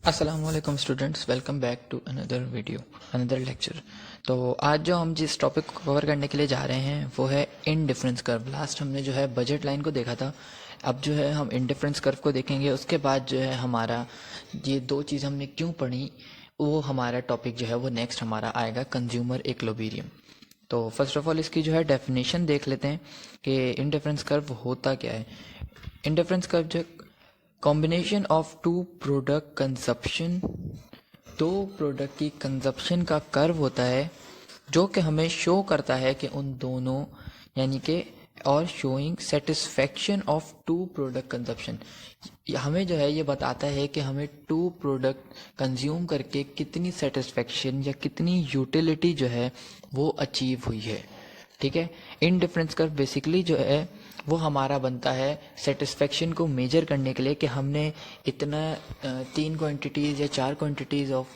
Aslam students, welcome back to another video, another lecture. तो आज जो हम जिस टॉपिक को कवर करने के लिए जा रहे हैं वो है इनडिफरेंस कर्व। लास्ट हमने जो है बजट लाइन को देखा था, अब जो है हम इनडिफरेंस कर्व को देखेंगे। उसके बाद जो है हमारा ये दो चीज़ हमने क्यों पढ़ी, वो हमारा टॉपिक जो है वो नेक्स्ट हमारा आएगा कंज्यूमर इक्विलिब्रियम। तो फर्स्ट ऑफ ऑल इसकी जो है डेफिनेशन देख लेते हैं कि इनडिफरेंस कर्व होता क्या है। इनडिफरेंस कर्व जो combination of two product consumption, दो प्रोडक्ट की कंजप्शन का कर्व होता है जो कि हमें शो करता है कि उन दोनों यानी कि और showing satisfaction of two product consumption, हमें जो है ये बताता है कि हमें टू प्रोडक्ट कंज्यूम करके कितनी सेटिस्फेक्शन या कितनी यूटिलिटी जो है वो अचीव हुई है। ठीक है, इन डिफरेंस कर्व बेसिकली जो है वो हमारा बनता है सेटिस्फेक्शन को मेजर करने के लिए कि हमने इतना 3 क्वांटिटीज़ या 4 क्वांटिटीज़ ऑफ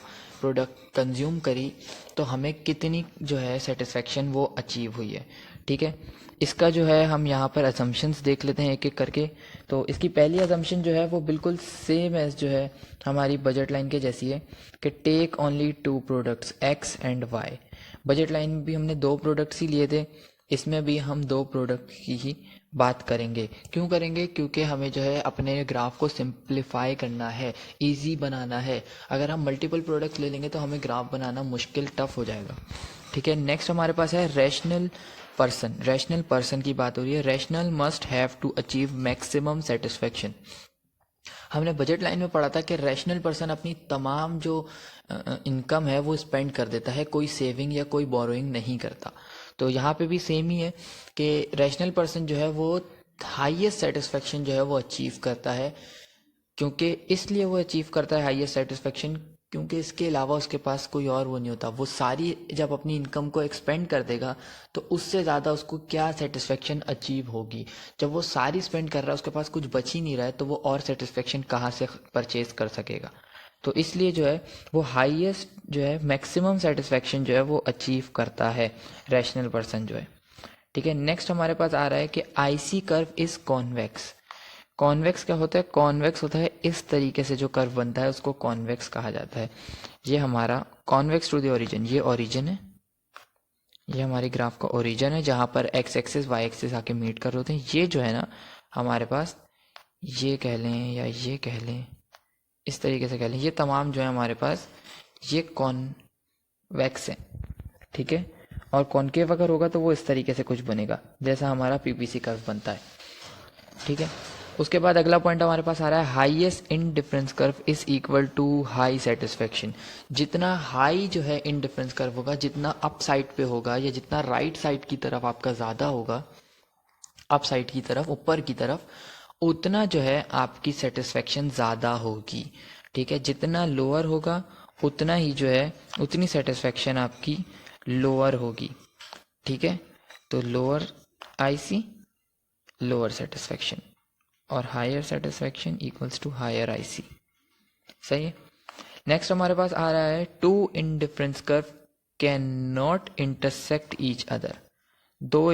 प्रोडक्ट कंज्यूम करी तो हमें कितनी जो है सेटिस्फेक्शन वो अचीव हुई है। ठीक है, इसका जो है हम यहाँ पर असम्पशंस देख लेते हैं एक एक करके। तो इसकी पहली असम्पशन जो है वो बिल्कुल सेम एज जो है हमारी बजट लाइन के जैसी है कि take only two products X and Y. Budget line में भी हमने दो प्रोडक्ट्स ही लिए थे, इसमें भी हम दो प्रोडक्ट की ही बात करेंगे। क्यों करेंगे? क्योंकि हमें जो है अपने ग्राफ को सिंप्लीफाई करना है, इजी बनाना है। अगर हम मल्टीपल प्रोडक्ट्स ले लेंगे तो हमें ग्राफ बनाना मुश्किल, टफ हो जाएगा। ठीक है, नेक्स्ट हमारे पास है रैशनल पर्सन। रैशनल पर्सन की बात हो रही है। Rational must have to achieve maximum satisfaction. हमने बजट लाइन में पढ़ा था कि रैशनल पर्सन अपनी तमाम जो इनकम है वो स्पेंड कर देता है, कोई सेविंग या कोई बोरोइंग नहीं करता। तो यहाँ पे भी सेम ही है कि रैशनल पर्सन जो है वो हाईएस्ट सेटिस्फेक्शन जो है वो अचीव करता है। क्योंकि इसलिए वो अचीव करता है हाईएस्ट सेटिस्फेक्शन क्योंकि इसके अलावा उसके पास कोई और वो नहीं होता। वो सारी जब अपनी इनकम को एक्सपेंड कर देगा तो उससे ज़्यादा उसको क्या सेटिस्फेक्शन अचीव होगी। जब वो सारी स्पेंड कर रहा है, उसके पास कुछ बच ही नहीं रहा है, तो वो और सेटिस्फेक्शन कहाँ से परचेज कर सकेगा। तो इसलिए जो है वो हाईएस्ट जो है मैक्सिमम सेटिस्फेक्शन जो है वो अचीव करता है रैशनल पर्सन जो है। ठीक है, नेक्स्ट हमारे पास आ रहा है कि IC curve is convex. Convex क्या होता है? कॉन्वेक्स होता है इस तरीके से जो कर्व बनता है उसको कॉन्वेक्स कहा जाता है। ये हमारा कॉन्वेक्स टू द ओरिजिन, ये ओरिजिन है, ये हमारी ग्राफ का ओरिजिन है जहाँ पर एक्स एक्सिस वाई एक्सिस आके मीट कर रहे होते हैं। ये जो है ना हमारे पास, ये कह लें या ये कह लें, इस तरीके से कह लें, ये तमाम जो है हमारे पास ये कॉन्वेक्स है। ठीक है, और कॉनकेव अगर होगा तो वो इस तरीके से कुछ बनेगा जैसा हमारा पीपीसी कर्व बनता है। ठीक है, उसके बाद अगला पॉइंट हमारे पास आ रहा है highest indifference curve is equal to high satisfaction. जितना हाई जो है इन डिफरेंस कर्व होगा, जितना अप साइड पे होगा या जितना राइट साइड की तरफ आपका ज़्यादा होगा, अप साइड की तरफ, ऊपर की तरफ, उतना जो है आपकी सेटिस्फेक्शन ज़्यादा होगी। ठीक है, जितना लोअर होगा उतना ही जो है उतनी सेटिस्फेक्शन आपकी लोअर होगी। ठीक है, तो लोअर आईसी लोअर सेटिस्फेक्शन और higher satisfaction equals to higher IC. सही है। नेक्स्ट हमारे पास आ रहा है two indifference curve can not intersect each other. दो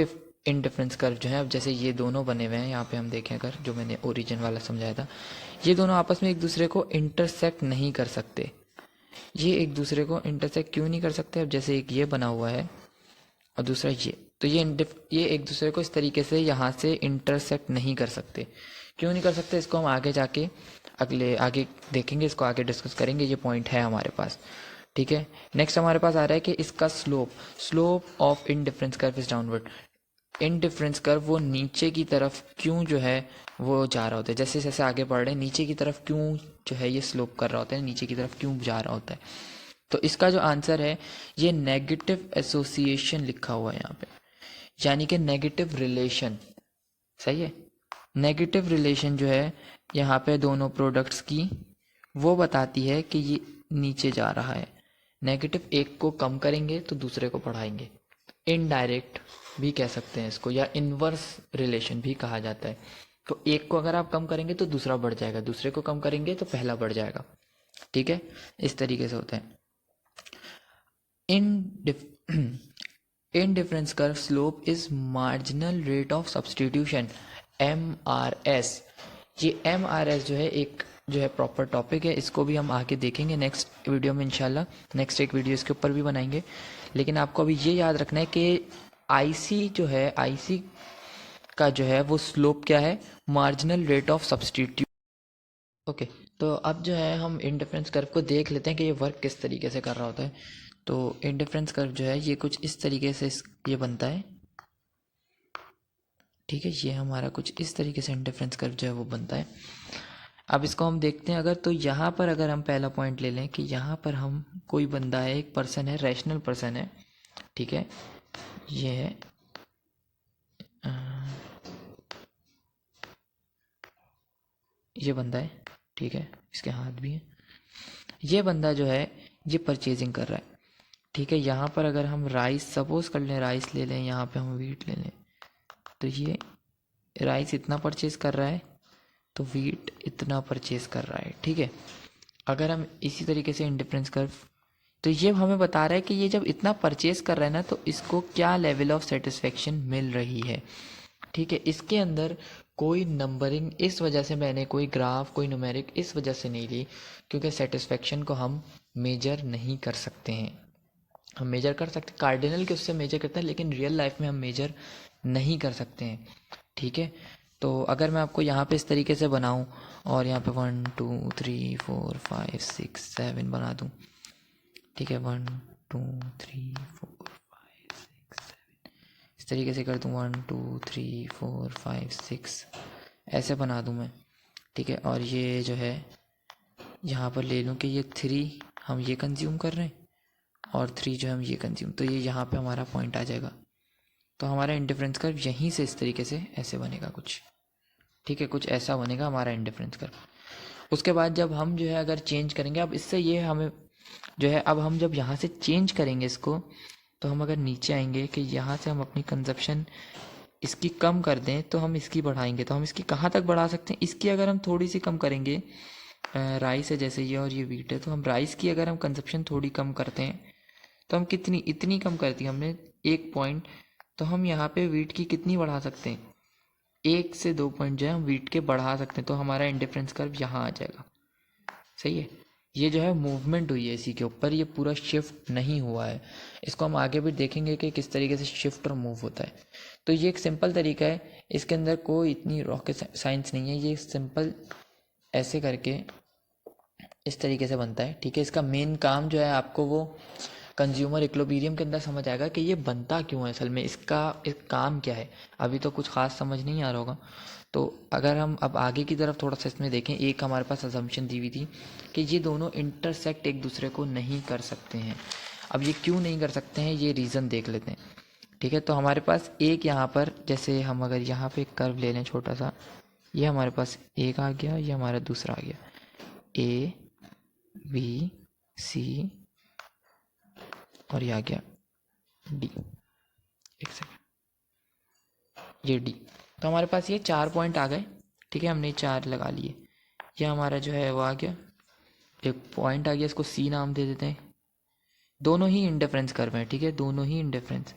इनडिफरेंस कर्व जो है, अब जैसे ये दोनों बने हुए हैं, यहाँ पे हम देखें अगर, जो मैंने ओरिजिन वाला समझाया था, ये दोनों आपस में एक दूसरे को इंटरसेक्ट नहीं कर सकते। ये एक दूसरे को इंटरसेक्ट क्यों नहीं कर सकते? अब जैसे एक ये बना हुआ है और दूसरा ये, तो ये एक दूसरे को इस तरीके से यहाँ से इंटरसेक्ट नहीं कर सकते। क्यों नहीं कर सकते? इसको हम आगे जाके आगे देखेंगे, इसको आगे डिस्कस करेंगे, ये पॉइंट है हमारे पास। ठीक है, नेक्स्ट हमारे पास आ रहा है कि इसका slope of indifference curve is downward. Indifference curve वो नीचे की तरफ क्यों जो है वो जा रहा होता है, जैसे जैसे आगे बढ़ रहे हैं नीचे की तरफ क्यों जो है ये स्लोप कर रहा होता है, नीचे की तरफ क्यों जा रहा होता है। तो इसका जो आंसर है ये नेगेटिव एसोसिएशन लिखा हुआ है यहाँ पे, यानी कि नेगेटिव रिलेशन। सही है, नेगेटिव रिलेशन जो है यहाँ पे दोनों प्रोडक्ट्स की वो बताती है कि ये नीचे जा रहा है। नेगेटिव एक को कम करेंगे तो दूसरे को बढ़ाएंगे। इनडायरेक्ट भी कह सकते हैं इसको, या इनवर्स रिलेशन भी कहा जाता है। तो एक को अगर आप कम करेंगे तो दूसरा बढ़ जाएगा, दूसरे को कम करेंगे तो पहला बढ़ जाएगा। ठीक है, इस तरीके से होता है। Indifference curve slope is marginal rate of substitution, MRS। ये MRS जो है एक जो है प्रॉपर टॉपिक है, इसको भी हम आगे देखेंगे नेक्स्ट वीडियो में इंशाल्लाह। नेक्स्ट एक वीडियो इसके ऊपर भी बनाएंगे। लेकिन आपको अभी ये याद रखना है कि आईसी जो है, आईसी का जो है वो स्लोप क्या है, marginal rate of substitute. Okay, तो अब जो है हम इंडिफरेंस कर्व को देख लेते हैं कि ये वर्क किस तरीके से कर रहा होता है। तो इंडिफरेंस कर्व जो है ये कुछ इस तरीके से ये बनता है, ठीक है। ये हमारा कुछ इस तरीके से इंडिफरेंस कर्व जो है वो बनता है। अब इसको हम देखते हैं, अगर तो यहाँ पर अगर हम पहला पॉइंट ले लें कि यहाँ पर हम कोई बंदा है, एक पर्सन है, रैशनल पर्सन है, ठीक है। ये है ये बंदा है, ठीक है, इसके हाथ भी है। ये बंदा जो है ये परचेजिंग कर रहा है, ठीक है। यहाँ पर अगर हम राइस सपोज कर लें, राइस ले लें, यहाँ पे हम वीट ले लें, तो ये राइस इतना परचेज कर रहा है, तो वीट इतना परचेज कर रहा है, ठीक है। अगर हम इसी तरीके से इंडिफरेंस कर्व, तो ये हमें बता रहा है कि ये जब इतना परचेज कर रहा है ना, तो इसको क्या लेवल ऑफ सेटिस्फेक्शन मिल रही है, ठीक है। इसके अंदर कोई नंबरिंग, इस वजह से मैंने कोई ग्राफ, कोई न्यूमेरिक इस वजह से नहीं ली, क्योंकि सेटिस्फेक्शन को हम मेजर नहीं कर सकते हैं। हम मेजर कर सकते कार्डिनल के उससे मेजर करते हैं, लेकिन रियल लाइफ में हम मेजर नहीं कर सकते हैं, ठीक है। तो अगर मैं आपको यहाँ पे इस तरीके से बनाऊँ और यहाँ पे 1 2 3 4 5 6 7 बना दूँ, ठीक है, 1 2 3 4 5 6 7 इस तरीके से कर दूँ, 1 2 3 4 5 6 ऐसे बना दूँ मैं, ठीक है। और ये जो है यहाँ पर ले लूँ कि ये 3 हम ये कंज्यूम कर रहे हैं और 3 जो हम ये कंज्यूम, तो ये यहाँ पे हमारा पॉइंट आ जाएगा। तो हमारा इंडिफरेंस कर्व यहीं से इस तरीके से ऐसे बनेगा कुछ, ठीक है, कुछ ऐसा बनेगा हमारा इंडिफरेंस कर्व। उसके बाद जब हम जो है अगर चेंज करेंगे, अब इससे ये हमें जो है, अब हम जब यहाँ से चेंज करेंगे इसको, तो हम अगर नीचे आएंगे कि यहाँ से हम अपनी कंजप्शन इसकी कम कर दें, तो हम इसकी बढ़ाएंगे, तो हम इसकी कहाँ तक बढ़ा सकते हैं, इसकी अगर हम थोड़ी सी कम करेंगे, राइस है जैसे ये और ये वीट है, तो हम राइस की अगर हम कंजप्शन थोड़ी कम करते हैं, तो हम कितनी, इतनी कम कर दी हमने 1 पॉइंट, तो हम यहाँ पे वीट की कितनी बढ़ा सकते हैं, 1 से 2 पॉइंट जो है हम वीट के बढ़ा सकते हैं, तो हमारा इंडिफरेंस कर्व यहाँ आ जाएगा, सही है। ये जो है मूवमेंट हुई है इसी के ऊपर, ये पूरा शिफ्ट नहीं हुआ है। इसको हम आगे भी देखेंगे कि किस तरीके से शिफ्ट और मूव होता है। तो ये एक सिंपल तरीका है, इसके अंदर कोई इतनी रॉकेट साइंस नहीं है, ये सिंपल ऐसे करके इस तरीके से बनता है, ठीक है। इसका मेन काम जो है आपको वो कंज्यूमर इक्विलिब्रियम के अंदर समझ आएगा कि ये बनता क्यों है, असल में इसका एक काम क्या है। अभी तो कुछ खास समझ नहीं आ रहा होगा। तो अगर हम अब आगे की तरफ थोड़ा सा इसमें देखें, एक हमारे पास असम्पशन दी हुई थी कि ये दोनों इंटरसेक्ट एक दूसरे को नहीं कर सकते हैं। अब ये क्यों नहीं कर सकते हैं, ये रीज़न देख लेते हैं, ठीक है। तो हमारे पास एक यहाँ पर, जैसे हम अगर यहाँ पे एक कर्व ले लें छोटा सा, ये हमारे पास एक आ गया, ये हमारा दूसरा आ गया, ए बी सी, और ये आ गया डी, एक सेकेंड, ये डी। तो हमारे पास ये 4 पॉइंट आ गए, ठीक है, हमने 4 लगा लिए। ये हमारा जो है वो आ गया, एक पॉइंट आ गया, इसको सी नाम दे देते हैं। दोनों ही इंडिफरेंस कर्व हैं, ठीक है, दोनों ही इंडिफरेंस,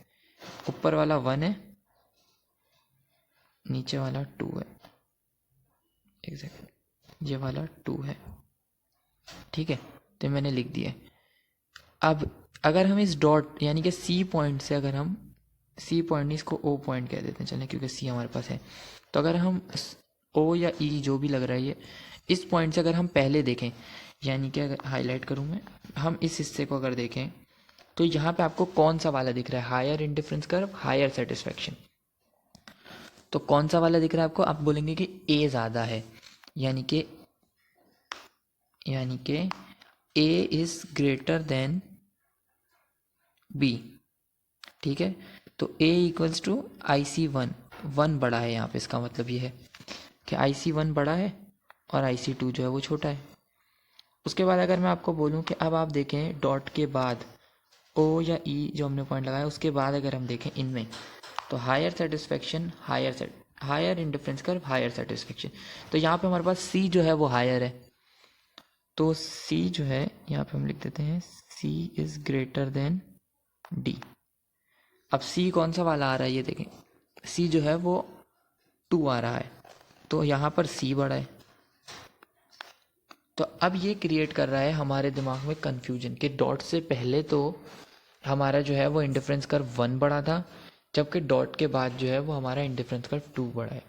ऊपर वाला 1 है, नीचे वाला 2 है, एक सेकेंड, ये वाला 2 है, ठीक है। तो मैंने लिख दिया। अब अगर हम इस डॉट यानी कि सी पॉइंट से, अगर हम सी पॉइंट नहीं, इसको ओ पॉइंट कह देते हैं चलें, क्योंकि सी हमारे पास है। तो अगर हम ओ या ई जो भी लग रहा है ये, इस पॉइंट से अगर हम पहले देखें, यानी कि अगर हाईलाइट करूँ मैं, हम इस हिस्से को अगर देखें, तो यहाँ पे आपको कौन सा वाला दिख रहा है, higher indifference curve, higher satisfaction. तो कौन सा वाला दिख रहा है आपको, आप बोलेंगे कि ए ज़्यादा है, यानी कि A is greater than B, ठीक है। तो ए इक्वल्स टू आई सी 1 बड़ा है, यहाँ पे इसका मतलब ये है कि आई सी 1 बड़ा है और आई सी 2 जो है वो छोटा है। उसके बाद अगर मैं आपको बोलूँ कि अब आप देखें डॉट के बाद ओ या ई जो हमने पॉइंट लगाया, उसके बाद अगर हम देखें इनमें, तो higher satisfaction, higher indifference curve, higher satisfaction. तो यहाँ पे हमारे पास सी जो है वो हायर है, तो सी जो है यहाँ पे हम लिख देते हैं सी इज़ ग्रेटर देन डी। अब सी कौन सा वाला आ रहा है, ये देखें, सी जो है वो 2 आ रहा है, तो यहाँ पर सी बड़ा है, तो अब ये क्रिएट कर रहा है हमारे दिमाग में कन्फ्यूजन कि डॉट से पहले तो हमारा जो है वो इंडिफरेंस कर्व 1 बढ़ा था, जबकि डॉट के बाद जो है वो हमारा इंडिफरेंस कर्व 2 बढ़ा है।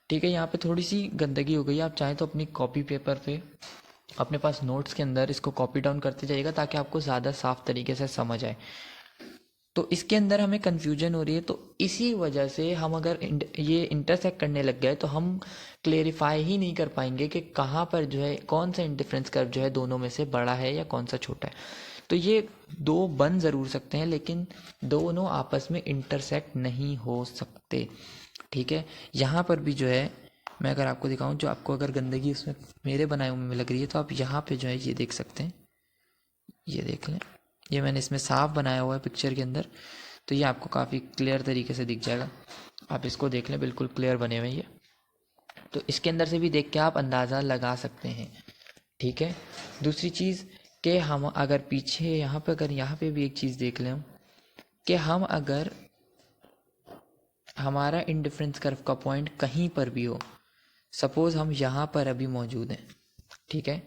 ठीक है, यहाँ पे थोड़ी सी गंदगी हो गई। आप चाहें तो अपनी कॉपी पेपर पे अपने पास नोट्स के अंदर इसको कॉपी डाउन करते जाइएगा ताकि आपको ज़्यादा साफ तरीके से समझ आए। तो इसके अंदर हमें कन्फ्यूजन हो रही है, तो इसी वजह से हम अगर ये इंटरसेक्ट करने लग गए तो हम क्लेरिफाई ही नहीं कर पाएंगे कि कहाँ पर जो है कौन सा इंडिफरेंस कर्व जो है दोनों में से बड़ा है या कौन सा छोटा है। तो ये दो बन ज़रूर सकते हैं लेकिन दोनों आपस में इंटरसेक्ट नहीं हो सकते। ठीक है, यहाँ पर भी जो है मैं अगर आपको दिखाऊं, जो आपको अगर गंदगी उसमें मेरे बनाए हुए में लग रही है तो आप यहाँ पे जो है ये देख सकते हैं, ये देख लें, ये मैंने इसमें साफ बनाया हुआ है पिक्चर के अंदर, तो ये आपको काफ़ी क्लियर तरीके से दिख जाएगा। आप इसको देख लें, बिल्कुल क्लियर बने हुए ये। तो इसके अंदर से भी देख के आप अंदाज़ा लगा सकते हैं। ठीक है, दूसरी चीज़ कि हम अगर पीछे यहाँ पे अगर यहाँ पे भी एक चीज़ देख लें कि हम अगर हमारा इंडिफरेंस कर्व का पॉइंट कहीं पर भी हो, सपोज़ हम यहाँ पर अभी मौजूद हैं, ठीक है,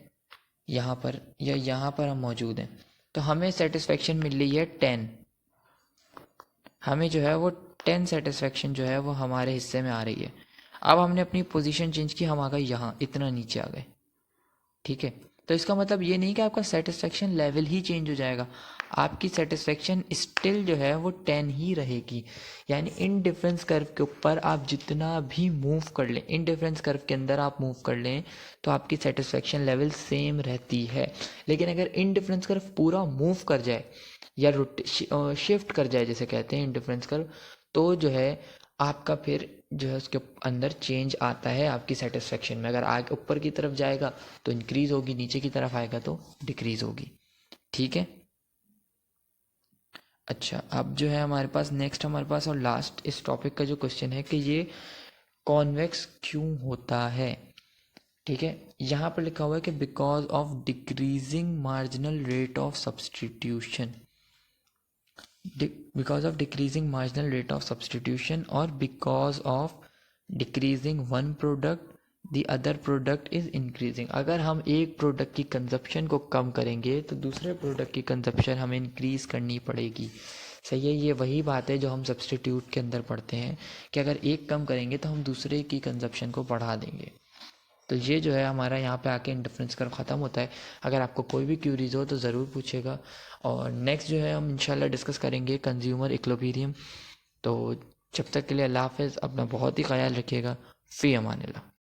यहाँ पर या यहाँ पर हम मौजूद हैं, तो हमें सेटिस्फेक्शन मिल रही है 10। हमें जो है वो 10 सेटिस्फेक्शन जो है वो हमारे हिस्से में आ रही है। अब हमने अपनी पोजीशन चेंज की, हम आ गए यहाँ, इतना नीचे आ गए। ठीक है, तो इसका मतलब ये नहीं कि आपका सेटिस्फेक्शन लेवल ही चेंज हो जाएगा, आपकी सेटिस्फेक्शन स्टिल जो है वो 10 ही रहेगी। यानी इन डिफरेंस कर्व के ऊपर आप जितना भी मूव कर लें, इन डिफरेंस कर्व के अंदर आप मूव कर लें तो आपकी सेटिस्फेक्शन लेवल सेम रहती है। लेकिन अगर इन डिफरेंस कर्व पूरा मूव कर जाए या शिफ्ट कर जाए जैसे कहते हैं इन डिफरेंस कर्व, तो जो है आपका फिर जो है उसके अंदर चेंज आता है आपकी सेटिस्फेक्शन में। अगर आगे ऊपर की तरफ जाएगा तो इंक्रीज होगी, नीचे की तरफ आएगा तो डिक्रीज होगी। ठीक है, अच्छा, अब जो है हमारे पास नेक्स्ट हमारे पास और लास्ट इस टॉपिक का जो क्वेश्चन है कि ये कॉन्वेक्स क्यों होता है। ठीक है, यहाँ पर लिखा हुआ है कि because of decreasing marginal rate of substitution, because of decreasing marginal rate of substitution or because of decreasing one product the other product is increasing। अगर हम एक प्रोडक्ट की कंजप्शन को कम करेंगे तो दूसरे प्रोडक्ट की कंजप्शन हमें इंक्रीज करनी पड़ेगी। सही है, ये वही बात है जो हम सब्सटीट्यूट के अंदर पढ़ते हैं कि अगर एक कम करेंगे तो हम दूसरे की कंजप्शन को बढ़ा देंगे। तो ये जो है हमारा यहाँ पे आके इंडिफरेंस कर्व ख़त्म होता है। अगर आपको कोई भी क्यूरीज हो तो ज़रूर पूछेगा, और नेक्स्ट जो है हम इंशाल्लाह डिस्कस करेंगे कंज्यूमर इक्विलिब्रियम। तो जब तक के लिए अल्लाह हाफ़िज़, अपना बहुत ही ख्याल रखिएगा। फ़ी अमानिल्लाह।